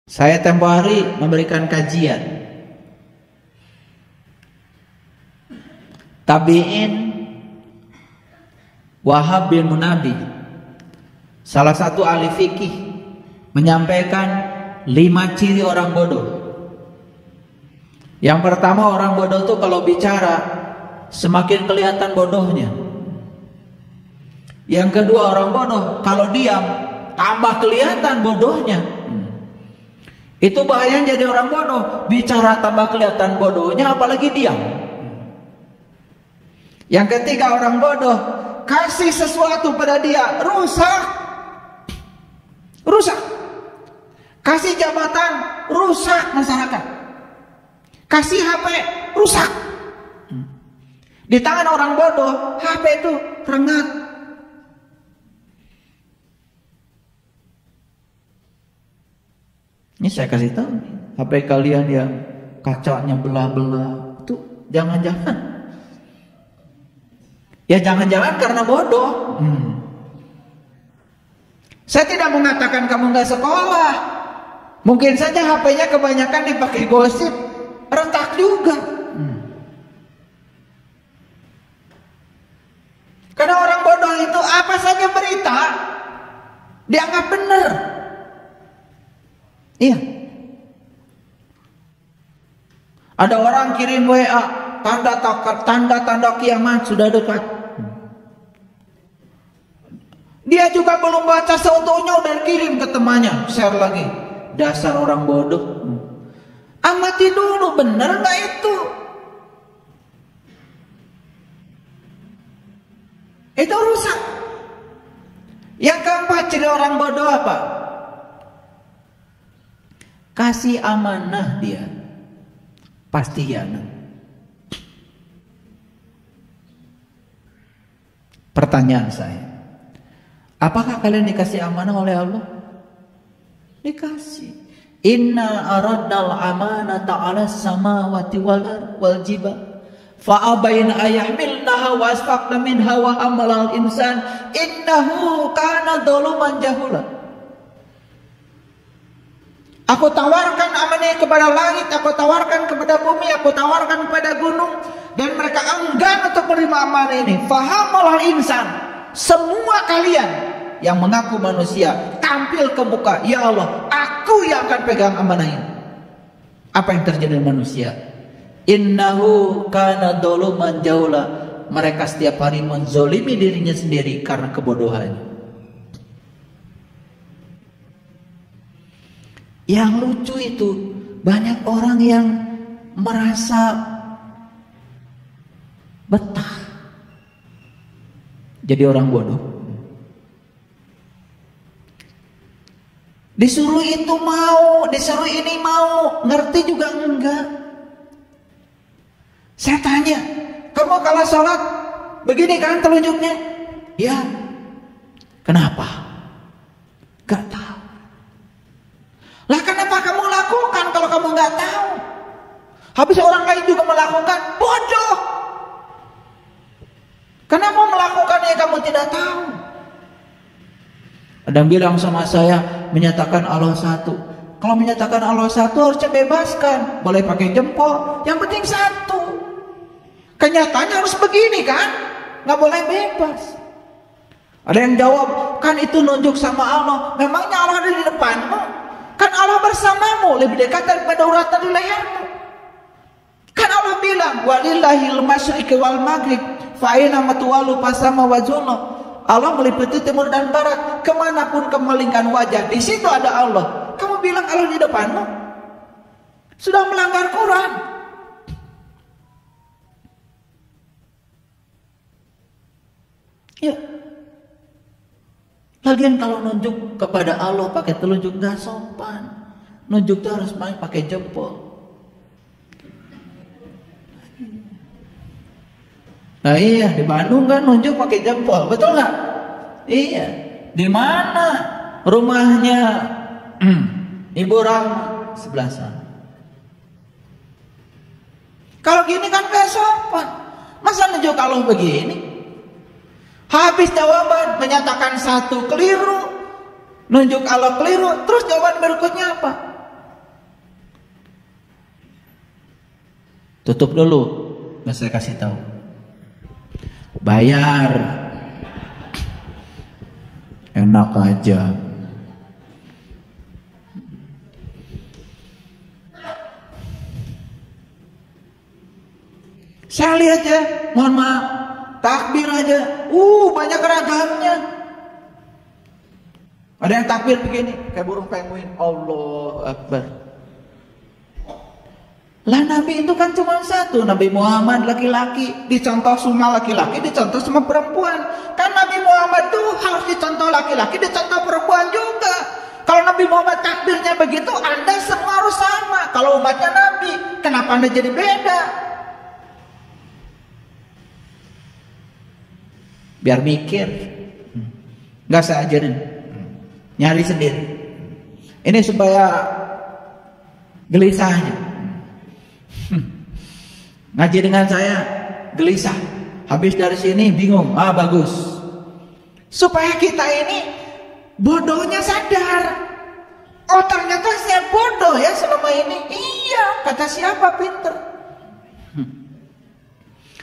Saya tempo hari memberikan kajian tabi'in Wahab bin Munabbih, salah satu ahli fikih, menyampaikan 5 ciri orang bodoh. Yang pertama, orang bodoh itu kalau bicara semakin kelihatan bodohnya. Yang kedua, orang bodoh kalau diam tambah kelihatan bodohnya. Itu bahayanya jadi orang bodoh, bicara tambah kelihatan bodohnya, apalagi diam. Yang ketiga, orang bodoh kasih sesuatu pada dia, rusak. Kasih jabatan, rusak masyarakat. Kasih HP, rusak. Di tangan orang bodoh, HP itu rengat. Ini saya kasih tahu nih, HP kalian yang kacanya belah-belah, itu jangan-jangan. Ya jangan-jangan karena bodoh. Saya tidak mengatakan kamu nggak sekolah. Mungkin saja HP-nya kebanyakan dipakai gosip, retak juga. Karena orang bodoh itu apa saja berita dianggap benar. Iya. Ada orang kirim WA, tanda-tanda kiamat sudah dekat. Dia juga belum baca seutuhnya udah kirim ke temannya, share lagi. Dasar orang bodoh. Amati dulu, benar nggak itu? Itu rusak. Yang keempat ciri orang bodoh apa? Kasih amanah dia, pasti hianat. Pertanyaan saya, apakah kalian dikasih amanah oleh Allah? Dikasih. Inna aradnal amanata 'alas samawati wal jibal fa abaina ayahmilnaha wa asfaqna minha wa hamalal insan innahu kana zaluman jahula. Aku tawarkan amanah kepada langit, aku tawarkan kepada bumi, aku tawarkan kepada gunung, dan mereka enggan untuk menerima amanah ini. Fahamalal insan, semua kalian yang mengaku manusia tampil ke muka, ya Allah, aku yang akan pegang amanah ini. Apa yang terjadi dengan manusia? Innahu kana zaluman jahula. Mereka setiap hari menzolimi dirinya sendiri karena kebodohannya. Yang lucu itu banyak orang yang merasa betah jadi orang bodoh. Disuruh itu mau, disuruh ini mau, ngerti juga enggak. Saya tanya, kamu kalau sholat begini kan telunjuknya? Ya. Kenapa? Gak tahu. Lah kenapa kamu lakukan kalau kamu nggak tahu? Habis orang lain juga melakukan, bodoh. Kenapa melakukan yang kamu tidak tahu? Ada yang bilang sama saya, menyatakan Allah satu. Kalau menyatakan Allah satu harusnya bebaskan, boleh pakai jempol, yang penting satu. Kenyataannya harus begini kan? Nggak boleh bebas. Ada yang jawab, kan itu nunjuk sama Allah. Memangnya Allah ada di depanmu? Kan Allah bersamamu, lebih dekat daripada uratan di lehermu. Kan Allah bilang, walillahil masyriqi wal maghrib, fa aina matwalu fasama wajhullah. Allah meliputi timur dan barat, kemanapun kemalingkan wajah, di situ ada Allah. Kamu bilang Allah di depanmu? Sudah melanggar Quran. Ya. Lagian kalau nunjuk kepada Allah pakai telunjuk gak sopan. Nunjuk itu harus pakai jempol. Nah iya, di Bandung kan nunjuk pakai jempol, betul nggak? Iya. Di mana rumahnya Ibu Rahma? Sebelah sana. Kalau gini kan gak sopan. Masa nunjuk Allah begini? Habis jawaban menyatakan satu keliru, nunjuk Allah keliru, terus jawaban berikutnya apa? Tutup dulu, nggak saya kasih tahu. Bayar. Enak aja. Saya lihat ya, mohon maaf, takbir aja, banyak ragamnya. Ada yang takbir begini, kayak burung penguin, Allahu Akbar. Lah Nabi itu kan cuma satu, Nabi Muhammad laki-laki, dicontoh semua laki-laki, dicontoh semua perempuan. Kan Nabi Muhammad tuh harus dicontoh laki-laki, dicontoh perempuan juga. Kalau Nabi Muhammad takbirnya begitu, Anda semua harus sama. Kalau umatnya Nabi, kenapa Anda jadi beda? Biar mikir, nggak saya ajarin, nyari sendiri. Ini supaya gelisah aja. Ngaji dengan saya gelisah, habis dari sini bingung, bagus. Supaya kita ini bodohnya sadar. Oh ternyata saya bodoh ya selama ini. Iya, kata siapa pinter?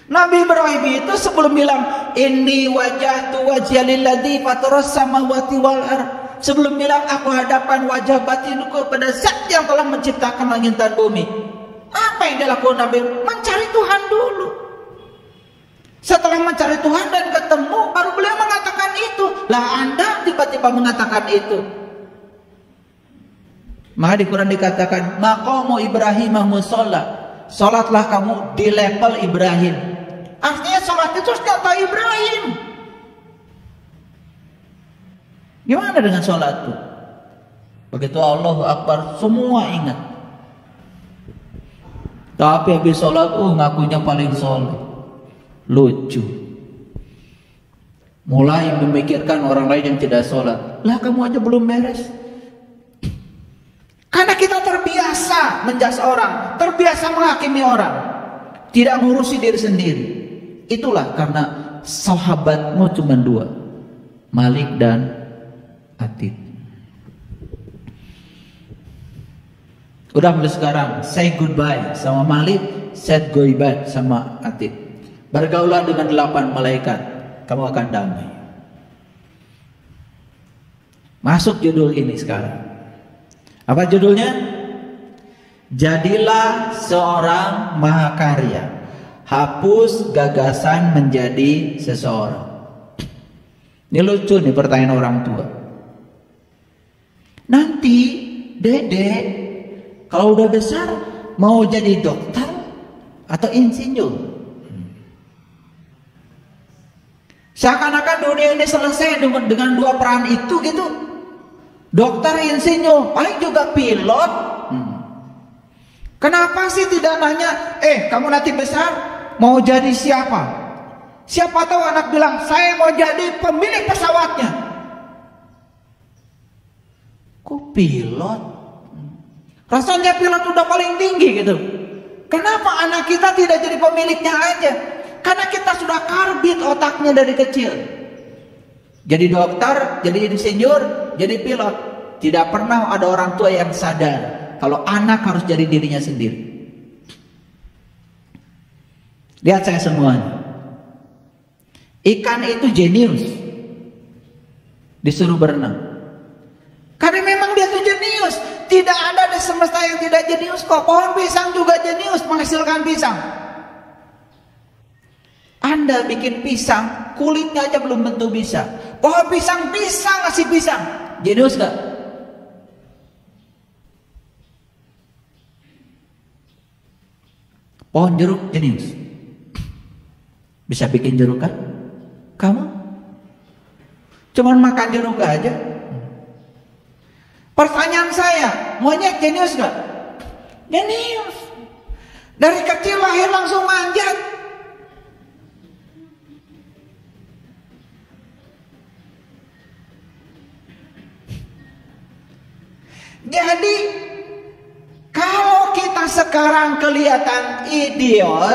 Nabi Ibrahim itu sebelum bilang inni wajahtu wajhiya lilladzi fataras samawati wal ardh, sebelum bilang aku hadapan wajah batinku pada Zat yang telah menciptakan langit dan bumi, apa yang dilakukan Nabi? Mencari Tuhan dulu. Setelah mencari Tuhan dan ketemu, baru beliau mengatakan itu. Lah Anda tiba-tiba mengatakan itu. Maka di Quran dikatakan maqamu Ibrahim musalla, salatlah kamu di level Ibrahim. Artinya salat itu harus kata Ibrahim. Gimana dengan salat itu? Begitu Allahu Akbar semua ingat. Tapi habis sholat, ngakunya paling soleh. Lucu. Mulai memikirkan orang lain yang tidak sholat. Lah kamu aja belum beres. Karena kita terbiasa menjas orang, terbiasa menghakimi orang, tidak ngurusi diri sendiri. Itulah karena sahabatmu cuma dua, Malik dan Atid. Udah mulai sekarang say goodbye sama Malik, say goodbye sama Atid. Bergaulan dengan 8 malaikat, kamu akan damai. Masuk judul ini sekarang. Apa judulnya? Jadilah seorang mahakarya. Hapus gagasan menjadi seseorang. Ini lucu nih pertanyaan orang tua. Nanti Dede kalau udah besar mau jadi dokter atau insinyur? Seakan-akan dunia ini selesai dengan dua peran itu gitu. Dokter, insinyur, paling juga pilot. Kenapa sih tidak nanya, kamu nanti besar mau jadi siapa? Siapa tahu anak bilang, saya mau jadi pemilik pesawatnya. Kok pilot? Rasanya pilot udah paling tinggi gitu. Kenapa anak kita tidak jadi pemiliknya aja? Karena kita sudah karbit otaknya dari kecil. Jadi dokter, jadi insinyur, jadi pilot. Tidak pernah ada orang tua yang sadar kalau anak harus jadi dirinya sendiri. Lihat saya semuanya. Ikan itu jenius, disuruh berenang. Karena memang dia tuh jenius. Tidak ada di semesta yang tidak jenius kok. Pohon pisang juga jenius menghasilkan pisang. Anda bikin pisang, kulitnya aja belum tentu bisa. Pohon pisang bisa ngasih pisang. Jenius gak? Pohon jeruk jenius. Bisa bikin jeruk kan? Kamu? Cuman makan jeruk aja. Pertanyaan saya, monyet jenius gak? Jenius. Dari kecil lahir langsung manjat. Jadi kalau kita sekarang kelihatan idiot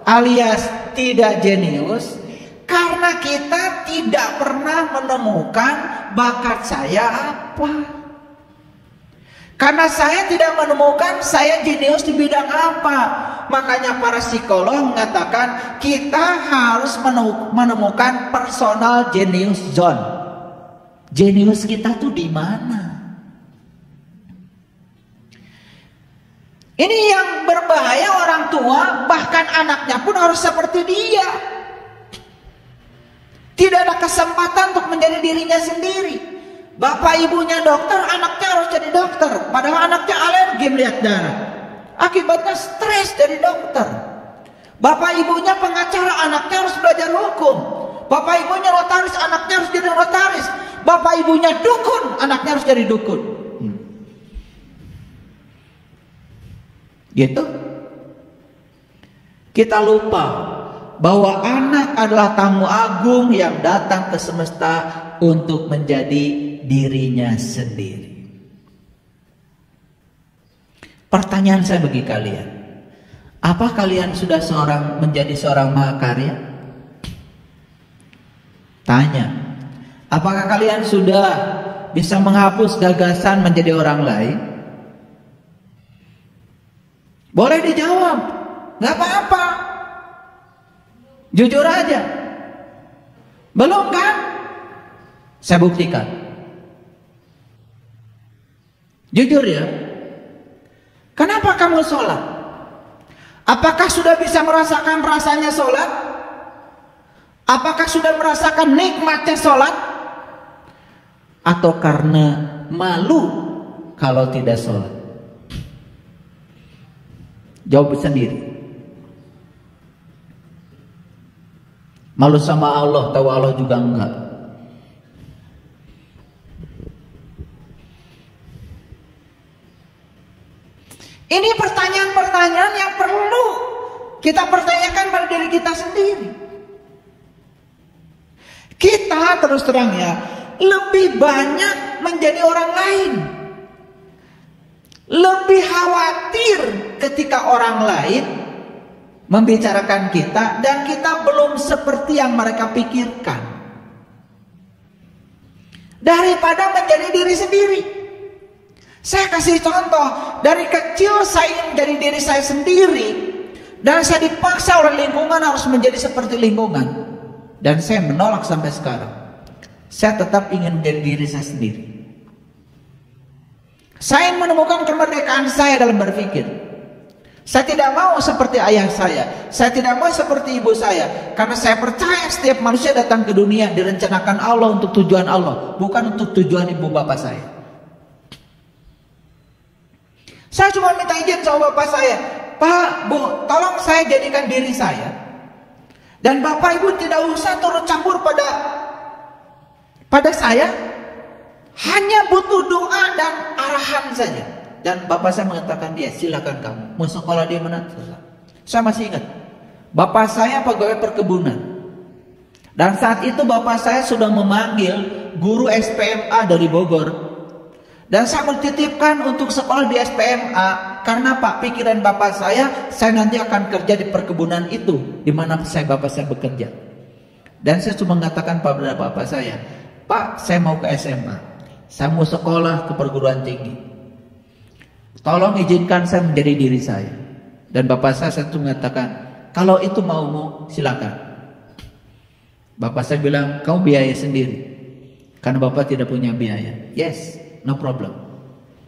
alias tidak jenius, karena kita tidak pernah menemukan bakat saya apa. Karena saya tidak menemukan saya jenius di bidang apa. Makanya para psikolog mengatakan kita harus menemukan personal genius zone. Jenius kita tuh di mana? Ini yang berbahaya, orang tua bahkan anaknya pun harus seperti dia. Tidak ada kesempatan untuk menjadi dirinya sendiri. Bapak ibunya dokter, anaknya harus jadi dokter. Padahal anaknya alergi melihat darah. Akibatnya stres dari dokter. Bapak ibunya pengacara, anaknya harus belajar hukum. Bapak ibunya notaris, anaknya harus jadi notaris. Bapak ibunya dukun, anaknya harus jadi dukun. Gitu. Kita lupa bahwa anak adalah tamu agung yang datang ke semesta untuk menjadi dirinya sendiri. Pertanyaan saya bagi kalian, apa kalian sudah menjadi seorang mahakarya? Tanya, apakah kalian sudah bisa menghapus gagasan menjadi orang lain? Boleh dijawab, nggak apa-apa. Jujur aja. Belum kan? Saya buktikan. Jujur ya. Kenapa kamu sholat? Apakah sudah bisa merasakan rasanya sholat? Apakah sudah merasakan nikmatnya sholat? Atau karena malu kalau tidak sholat? Jawab sendiri. Malu sama Allah, tahu Allah juga enggak. Ini pertanyaan-pertanyaan yang perlu kita pertanyakan pada diri kita sendiri. Kita terus terang ya, lebih banyak menjadi orang lain. Lebih khawatir ketika orang lain membicarakan kita dan kita belum seperti yang mereka pikirkan, daripada menjadi diri sendiri. Saya kasih contoh, dari kecil saya ingin menjadi diri saya sendiri, dan saya dipaksa oleh lingkungan harus menjadi seperti lingkungan, dan saya menolak sampai sekarang. Saya tetap ingin menjadi diri saya sendiri. Saya menemukan kemerdekaan saya dalam berpikir. Saya tidak mau seperti ayah saya tidak mau seperti ibu saya, karena saya percaya setiap manusia datang ke dunia direncanakan Allah untuk tujuan Allah, bukan untuk tujuan ibu bapak saya. Saya cuma minta izin sama bapak saya, Pak, Bu, tolong saya jadikan diri saya, dan bapak ibu tidak usah turut campur pada saya. Hanya butuh doa dan arahan saja. Dan bapak saya mengatakan dia, silakan kamu mau sekolah di mana. Saya masih ingat, bapak saya pegawai perkebunan, dan saat itu bapak saya sudah memanggil guru SPMA dari Bogor, dan saya mentitipkan untuk sekolah di SPMA. Karena Pak, pikiran bapak saya nanti akan kerja di perkebunan itu di mana bapak saya bekerja. Dan saya cuma mengatakan pada bapak saya, Pak, saya mau ke SMA, saya mau sekolah ke perguruan tinggi, tolong izinkan saya menjadi diri saya. Dan bapak saya satu mengatakan, kalau itu maumu silakan. Bapak saya bilang, kamu biaya sendiri, karena bapak tidak punya biaya. Yes, no problem.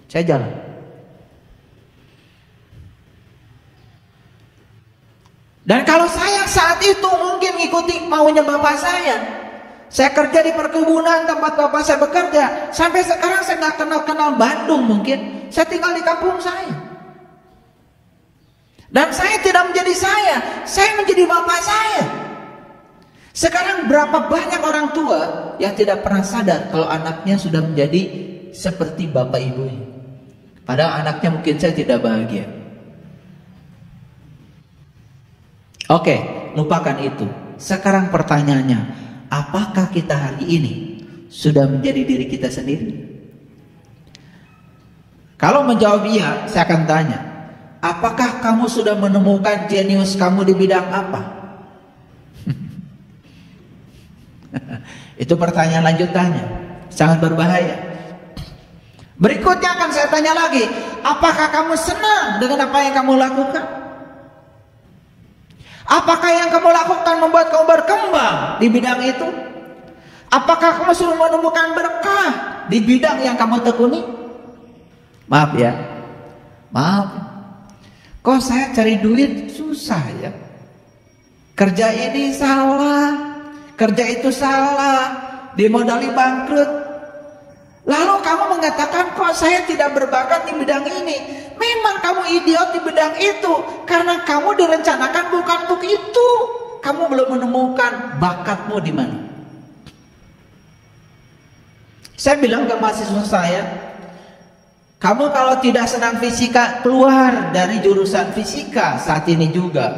Saya jalan. Dan kalau saya saat itu mungkin ngikuti maunya bapak saya kerja di perkebunan tempat bapak saya bekerja. Sampai sekarang saya nggak kenal Bandung mungkin. Saya tinggal di kampung saya. Dan saya tidak menjadi saya menjadi bapak saya. Sekarang berapa banyak orang tua yang tidak pernah sadar kalau anaknya sudah menjadi seperti bapak ibunya. Padahal anaknya mungkin saya tidak bahagia. Oke, lupakan itu. Sekarang pertanyaannya, apakah kita hari ini sudah menjadi diri kita sendiri? Kalau menjawab iya, saya akan tanya, apakah kamu sudah menemukan jenius kamu di bidang apa? Itu pertanyaan lanjutannya, sangat berbahaya. Berikutnya akan saya tanya lagi, apakah kamu senang dengan apa yang kamu lakukan? Apakah yang kamu lakukan membuat kamu berkembang di bidang itu? Apakah kamu sudah menemukan berkah di bidang yang kamu tekuni? Maaf ya, maaf. Kok saya cari duit susah ya? Kerja ini salah, kerja itu salah, dimodali bangkrut. Lalu kamu mengatakan, kok saya tidak berbakat di bidang ini? Memang kamu idiot di bidang itu, karena kamu direncanakan bukan untuk itu. Kamu belum menemukan bakatmu di mana. Saya bilang ke mahasiswa saya, kamu kalau tidak senang fisika, keluar dari jurusan fisika saat ini juga.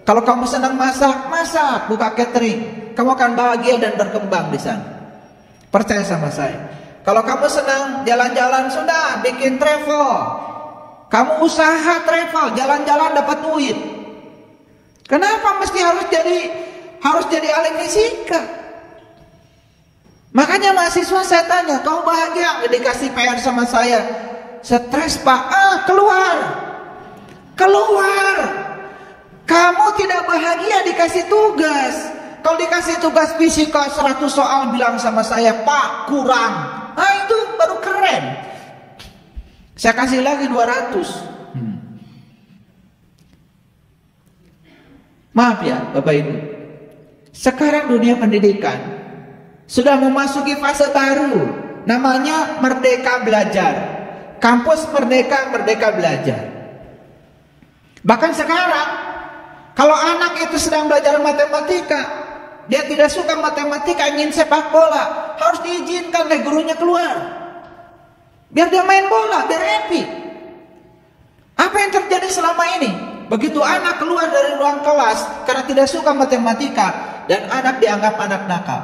Kalau kamu senang masak, masak, buka catering. Kamu akan bahagia dan berkembang di sana. Percaya sama saya. Kalau kamu senang jalan-jalan, sudah bikin travel. Kamu usaha travel, jalan-jalan dapat duit. Kenapa mesti harus jadi ahli fisika? Makanya mahasiswa saya tanya, kau bahagia nggak dikasih PR sama saya? Stres pak, keluar. Kamu tidak bahagia dikasih tugas. Kalau dikasih tugas fisika 100 soal bilang sama saya, Pak kurang. Nah itu baru keren. Saya kasih lagi 200. Maaf ya Bapak Ibu, sekarang dunia pendidikan sudah memasuki fase baru, namanya Merdeka Belajar. Kampus Merdeka, Merdeka Belajar. Bahkan sekarang kalau anak itu sedang belajar matematika, dia tidak suka matematika, ingin sepak bola, harus diizinkan oleh gurunya keluar, biar dia main bola, biar happy. Apa yang terjadi selama ini? Begitu anak keluar dari ruang kelas karena tidak suka matematika, dan anak dianggap anak nakal,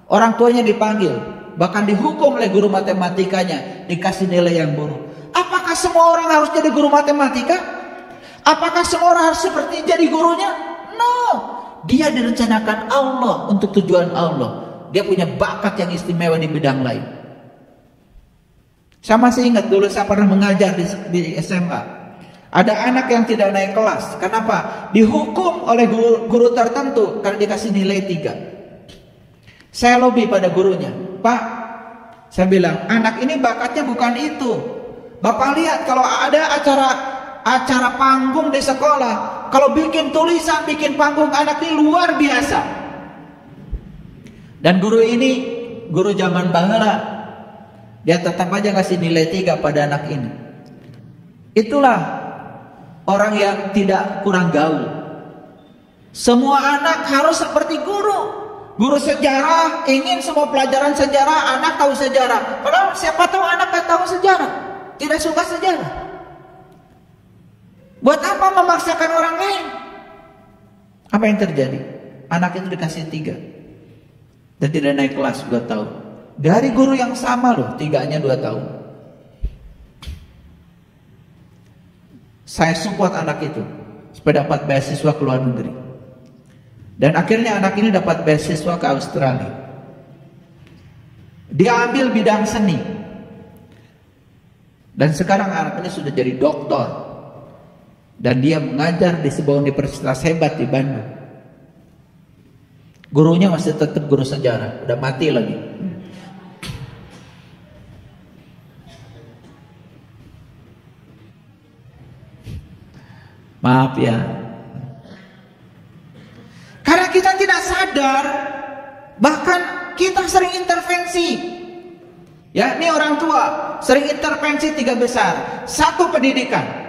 orang tuanya dipanggil, bahkan dihukum oleh guru matematikanya, dikasih nilai yang buruk. Apakah semua orang harus jadi guru matematika? Apakah semua orang harus seperti jadi gurunya? No. Dia direncanakan Allah untuk tujuan Allah. Dia punya bakat yang istimewa di bidang lain. Saya masih ingat dulu saya pernah mengajar di SMA. Ada anak yang tidak naik kelas. Kenapa? Dihukum oleh guru tertentu karena dikasih nilai 3. Saya lobby pada gurunya, Pak, saya bilang, anak ini bakatnya bukan itu. Bapak lihat kalau ada acara panggung di sekolah, kalau bikin tulisan, bikin panggung, anak ini luar biasa. Dan guru ini, guru zaman baheula, dia tetap aja ngasih nilai 3 pada anak ini. Itulah orang yang tidak kurang gaul. Semua anak harus seperti guru. Guru sejarah ingin semua pelajaran sejarah anak tahu sejarah. Padahal siapa tahu anak gak tahu sejarah, tidak suka sejarah. Buat apa memaksakan orang lain? Apa yang terjadi? Anak itu dikasih 3 dan tidak naik kelas 2 tahun. Dari guru yang sama loh, 3-nya 2 tahun. Saya support anak itu supaya dapat beasiswa ke luar negeri. Dan akhirnya anak ini dapat beasiswa ke Australia. Dia ambil bidang seni. Dan sekarang anak ini sudah jadi doktor. Dan dia mengajar di sebuah universitas hebat di Bandung. Gurunya masih tetap guru sejarah, udah mati lagi. Maaf ya. Karena kita tidak sadar, bahkan kita sering intervensi. Ya, ini orang tua sering intervensi 3 besar. 1, pendidikan.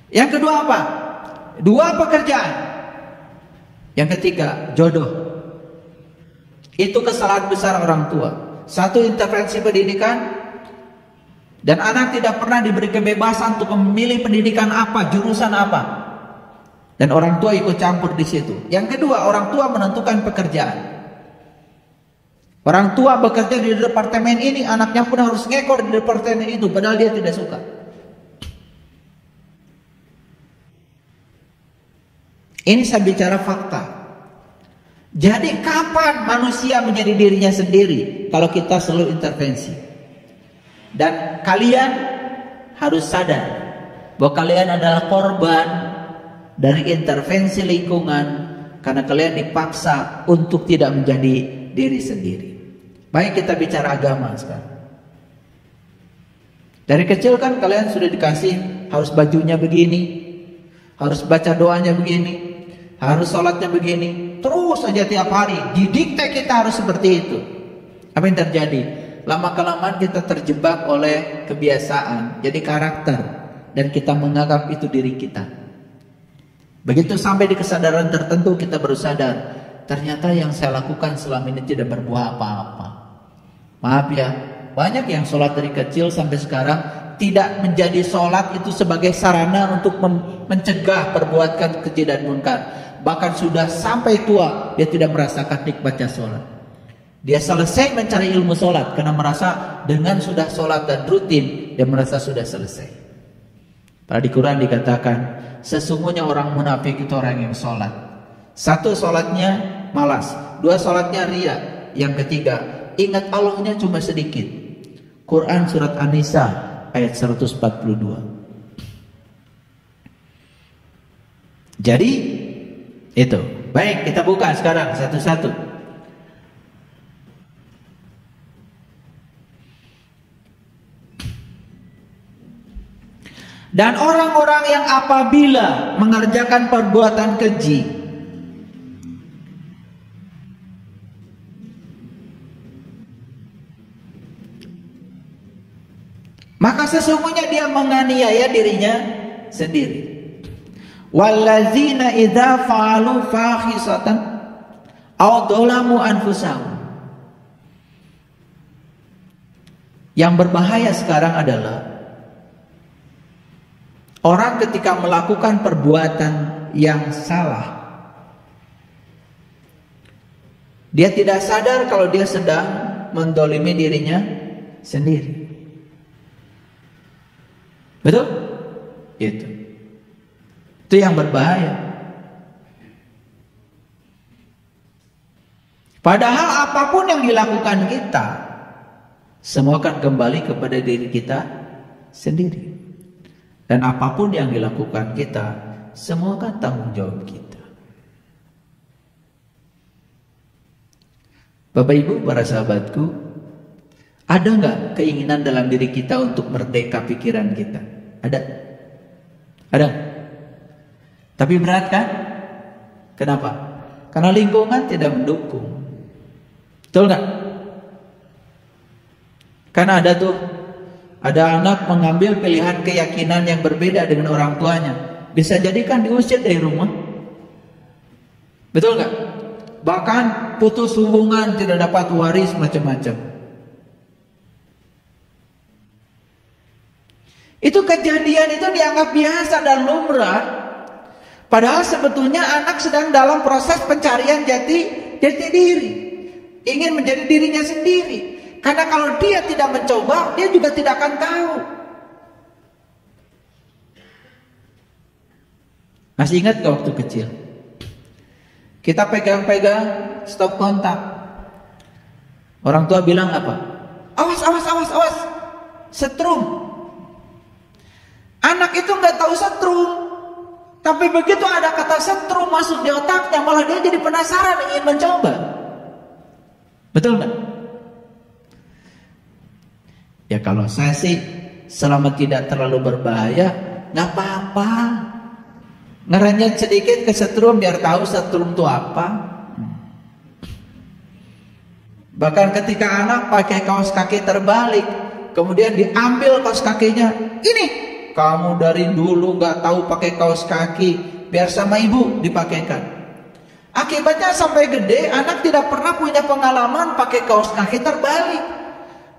Yang kedua apa? 2, pekerjaan. Yang ketiga, jodoh. Itu kesalahan besar orang tua. 1, intervensi pendidikan. Dan anak tidak pernah diberi kebebasan untuk memilih pendidikan apa, jurusan apa. Dan orang tua ikut campur di situ. Yang kedua, orang tua menentukan pekerjaan. Orang tua bekerja di departemen ini, anaknya pun harus ngekor di departemen itu, padahal dia tidak suka. Ini saya bicara fakta. Jadi kapan manusia menjadi dirinya sendiri? Kalau kita selalu intervensi. Dan kalian harus sadar bahwa kalian adalah korban dari intervensi lingkungan, karena kalian dipaksa untuk tidak menjadi diri sendiri. Baik, kita bicara agama sekarang. Dari kecil kan kalian sudah dikasih harus bajunya begini, harus baca doanya begini, harus sholatnya begini, terus saja tiap hari didikte kita harus seperti itu. Apa yang terjadi? Lama-kelamaan kita terjebak oleh kebiasaan, jadi karakter, dan kita menganggap itu diri kita. Begitu sampai di kesadaran tertentu kita baru sadar, ternyata yang saya lakukan selama ini tidak berbuah apa-apa. Maaf ya, banyak yang sholat dari kecil sampai sekarang tidak menjadi sholat itu sebagai sarana untuk mencegah perbuatan keji dan munkar. Bahkan sudah sampai tua dia tidak merasakan nikmatnya sholat. Dia selesai mencari ilmu sholat karena merasa dengan sudah sholat dan rutin dia merasa sudah selesai. Pada di Quran dikatakan, sesungguhnya orang munafik itu orang yang sholat. Satu, sholatnya malas. Dua, sholatnya ria. Yang ketiga, ingat Allahnya cuma sedikit. Quran surat An-Nisa ayat 142. Jadi itu. Baik, kita buka sekarang satu-satu. Dan orang-orang yang apabila mengerjakan perbuatan keji, maka sesungguhnya dia menganiaya dirinya sendiri. Wallazina idza fa'alu fahisatan aw dzalamu anfusahum. Yang berbahaya sekarang adalah orang ketika melakukan perbuatan yang salah, dia tidak sadar kalau dia sedang mendolimi dirinya sendiri. Betul? Itu yang berbahaya. Padahal apapun yang dilakukan kita, semua akan kembali kepada diri kita sendiri. Dan apapun yang dilakukan kita, semua kan tanggung jawab kita. Bapak Ibu, para sahabatku, ada nggak keinginan dalam diri kita untuk merdeka pikiran kita? Ada? Ada? Tapi berat kan? Kenapa? Karena lingkungan tidak mendukung. Betul nggak? Karena ada anak mengambil pilihan keyakinan yang berbeda dengan orang tuanya, bisa jadi kan diusir dari rumah. Betul nggak? Bahkan putus hubungan, tidak dapat waris, macam-macam. Itu kejadian itu dianggap biasa dan lumrah. Padahal sebetulnya anak sedang dalam proses pencarian jati diri, ingin menjadi dirinya sendiri. Karena kalau dia tidak mencoba, dia juga tidak akan tahu. Masih ingat gak waktu kecil? Kita pegang-pegang stop kontak. Orang tua bilang apa? Awas, awas, awas, awas. Setrum. Anak itu gak tahu setrum. Tapi begitu ada kata setrum masuk di otaknya, malah dia jadi penasaran, ingin mencoba. Betul gak? Ya kalau saya sih selama tidak terlalu berbahaya, nggak apa-apa. Ngerenyet sedikit ke setrum biar tahu setrum itu apa. Bahkan ketika anak pakai kaos kaki terbalik, kemudian diambil kaos kakinya, ini kamu dari dulu nggak tahu pakai kaos kaki, biar sama ibu dipakaikan. Akibatnya sampai gede anak tidak pernah punya pengalaman pakai kaos kaki terbalik.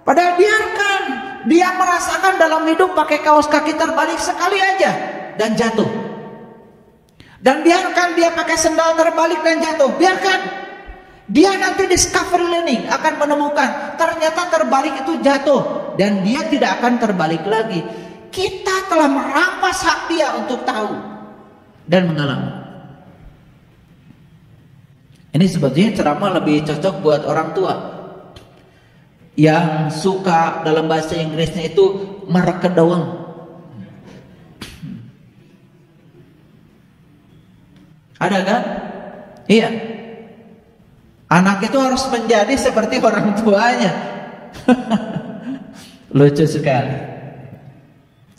Padahal biarkan dia merasakan dalam hidup pakai kaos kaki terbalik sekali aja dan jatuh. Dan biarkan dia pakai sendal terbalik dan jatuh. Biarkan. Dia nanti discovery learning akan menemukan ternyata terbalik itu jatuh dan dia tidak akan terbalik lagi. Kita telah merampas hak dia untuk tahu dan mengalami. Ini sebetulnya ceramah lebih cocok buat orang tua yang suka dalam bahasa Inggrisnya itu merekedawang. Ada kan? Iya. Anak itu harus menjadi seperti orang tuanya. Lucu sekali.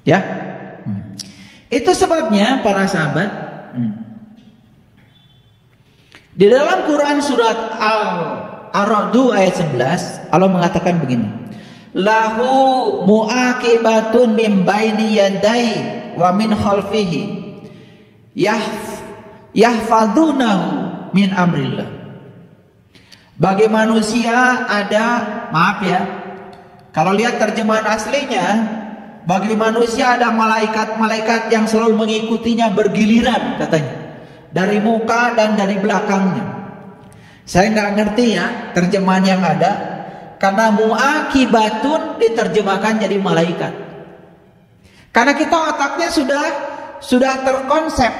Ya. Itu sebabnya para sahabat, di dalam Quran surat Ar-Ra'd ayat 11 Allah mengatakan begini, lahu muaqibatun min baini yadai wa min khalfihi yahfadunahu min amrillah. Bagi manusia ada, maaf ya, kalau lihat terjemahan aslinya, bagi manusia ada malaikat-malaikat yang selalu mengikutinya bergiliran katanya, dari muka dan dari belakangnya. Saya nggak ngerti ya terjemahan yang ada, karena muakibatun diterjemahkan jadi malaikat. Karena kita otaknya sudah terkonsep,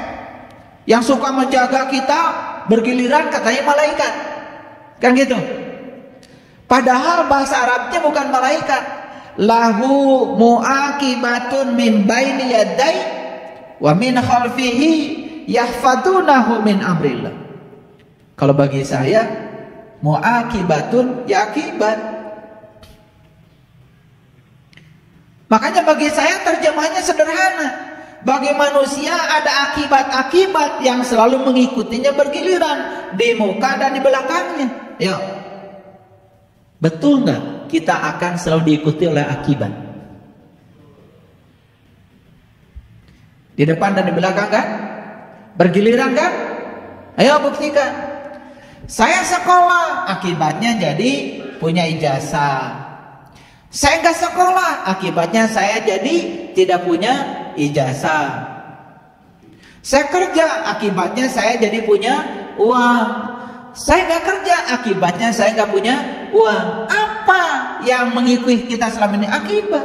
yang suka menjaga kita bergiliran katanya malaikat, kan gitu. Padahal bahasa Arabnya bukan malaikat. Lahu muakibatun min baini yadai wa min khalfihi yahfadunahu min amrillah. Kalau bagi saya muakibatun ya akibat. Makanya bagi saya terjemahnya sederhana. Bagi manusia ada akibat-akibat yang selalu mengikutinya bergiliran di muka dan di belakangnya. Yuk, betul nggak kita akan selalu diikuti oleh akibat? Di depan dan di belakang kan? Bergiliran kan? Ayo buktikan. Saya sekolah, akibatnya jadi punya ijazah. Saya nggak sekolah, akibatnya saya jadi tidak punya ijazah. Saya kerja, akibatnya saya jadi punya uang. Saya nggak kerja, akibatnya saya nggak punya uang. Apa yang mengikuti kita selama ini? Akibat.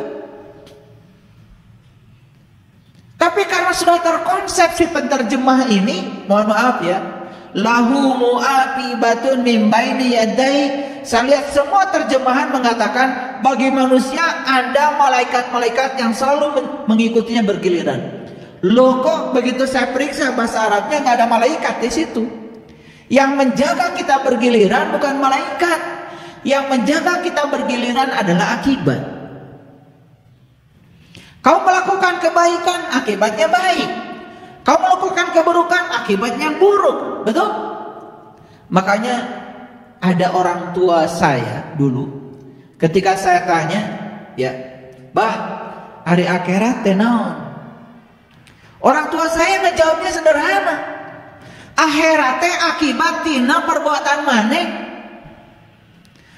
Tapi karena sudah terkonsep si penerjemah ini, mohon maaf ya, lahu muaqibatun min baini yadai. Saya lihat semua terjemahan mengatakan bagi manusia ada malaikat-malaikat yang selalu mengikutinya bergiliran. Loh, kok begitu saya periksa bahasa Arabnya nggak ada malaikat di situ. Yang menjaga kita bergiliran bukan malaikat. Yang menjaga kita bergiliran adalah akibat. Kau melakukan kebaikan, akibatnya baik. Kau melakukan keburukan, akibatnya buruk. Betul? Makanya ada orang tua saya dulu, ketika saya tanya, ya, bah, hari akhirat tenaon? Orang tua saya ngejawabnya sederhana. Akhirat teh akibat tina perbuatan maneh.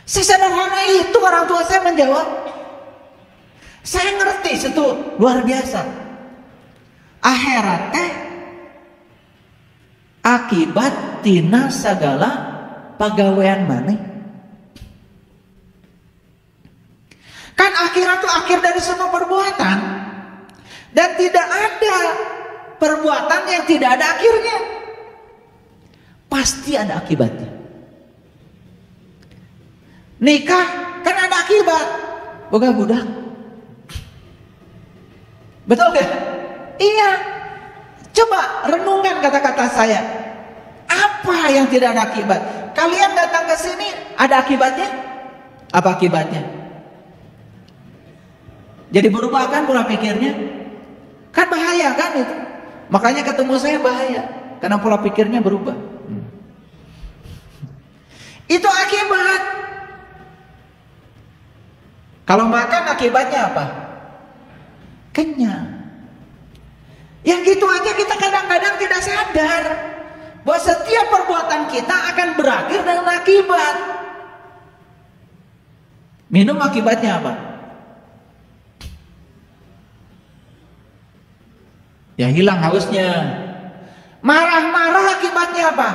Sesederhana itu orang tua saya menjawab. Saya ngerti itu luar biasa. Akhirat teh akibat tina segala pagawean maneh. Kan akhirat itu akhir dari semua perbuatan. Dan tidak ada perbuatan yang tidak ada akhirnya. Pasti ada akibatnya. Nikah kan ada akibat. Boga budak. Betul gak? Iya. Coba renungkan kata-kata saya. Apa yang tidak ada akibat? Kalian datang ke sini ada akibatnya? Apa akibatnya? Jadi berubah kan pola pikirnya? Kan bahaya kan itu. Makanya ketemu saya bahaya, karena pola pikirnya berubah. Itu akibat. Kalau makan akibatnya apa? Kenyang. Yang gitu aja kita kadang-kadang tidak sadar bahwa setiap perbuatan kita akan berakhir dengan akibat. Minum akibatnya apa? Ya hilang hausnya. Marah-marah akibatnya apa?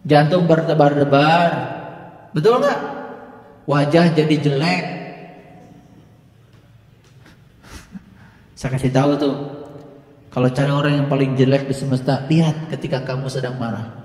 Jantung berdebar-debar. Betul nggak? Wajah jadi jelek. Saya kasih tahu tuh, kalau cari orang yang paling jelek di semesta, lihat ketika kamu sedang marah.